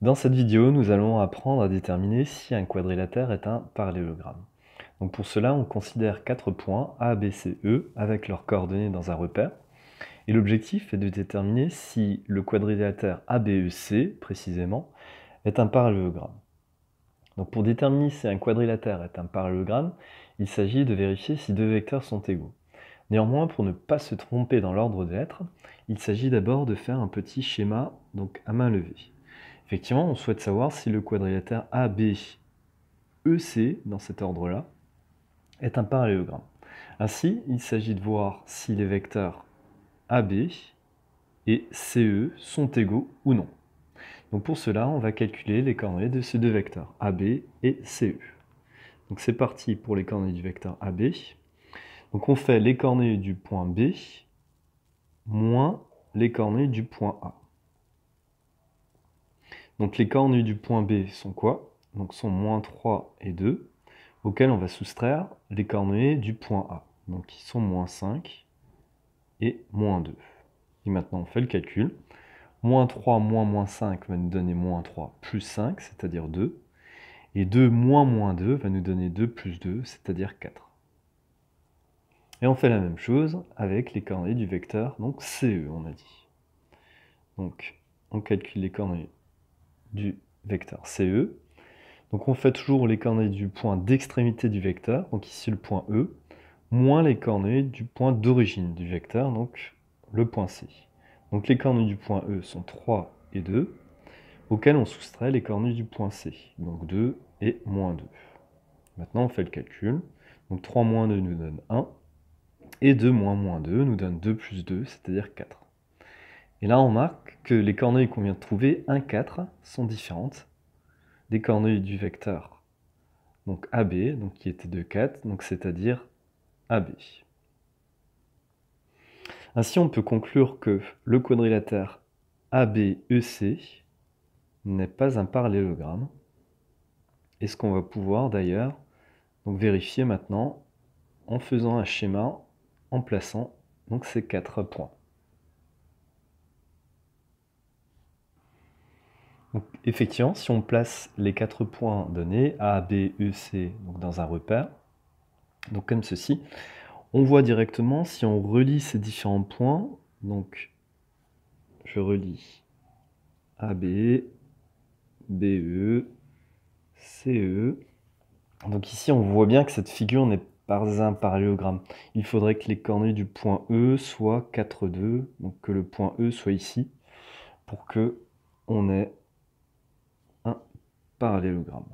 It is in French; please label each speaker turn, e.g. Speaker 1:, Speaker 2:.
Speaker 1: Dans cette vidéo, nous allons apprendre à déterminer si un quadrilatère est un parallélogramme. Donc pour cela, on considère 4 points A, B, C, E avec leurs coordonnées dans un repère. Et l'objectif est de déterminer si le quadrilatère ABEC, précisément, est un parallélogramme. Donc pour déterminer si un quadrilatère est un parallélogramme, il s'agit de vérifier si deux vecteurs sont égaux. Néanmoins, pour ne pas se tromper dans l'ordre des lettres, il s'agit d'abord de faire un petit schéma donc à main levée. Effectivement, on souhaite savoir si le quadrilatère ABEC, dans cet ordre-là, est un parallélogramme. Ainsi, il s'agit de voir si les vecteurs AB et CE sont égaux ou non. Donc pour cela, on va calculer les coordonnées de ces deux vecteurs, AB et CE. Donc c'est parti pour les coordonnées du vecteur AB. Donc on fait les coordonnées du point B moins les coordonnées du point A. Donc les coordonnées du point B sont quoi? Donc sont moins 3 et 2, auxquelles on va soustraire les coordonnées du point A. Donc qui sont moins 5 et moins 2. Et maintenant on fait le calcul. Moins 3 moins 5 va nous donner moins 3 plus 5, c'est-à-dire 2. Et 2 moins 2 va nous donner 2 plus 2, c'est-à-dire 4. Et on fait la même chose avec les coordonnées du vecteur, donc CE, on a dit. Donc on calcule les coordonnées du vecteur CE. Donc on fait toujours les coordonnées du point d'extrémité du vecteur, donc ici le point E, moins les coordonnées du point d'origine du vecteur, donc le point C. Donc les coordonnées du point E sont 3 et 2, auxquelles on soustrait les coordonnées du point C, donc 2 et moins 2. Maintenant on fait le calcul, donc 3 moins 2 nous donne 1, et 2 moins 2 nous donne 2 plus 2, c'est-à-dire 4. Et là on remarque que les coordonnées qu'on vient de trouver, 1, 4, sont différentes des coordonnées du vecteur donc AB, donc qui était de 4, donc c'est-à-dire AB. Ainsi, on peut conclure que le quadrilatère ABEC n'est pas un parallélogramme, et ce qu'on va pouvoir d'ailleurs donc vérifier maintenant en faisant un schéma en plaçant donc ces 4 points. Donc, effectivement, si on place les 4 points donnés, A, B, E, C, donc dans un repère, donc comme ceci, on voit directement si on relie ces différents points, donc je relie AB, BE, CE. Donc ici, on voit bien que cette figure n'est pas un parallélogramme. Il faudrait que les coordonnées du point E soient 4, 2, donc que le point E soit ici, pour que on ait un parallélogramme.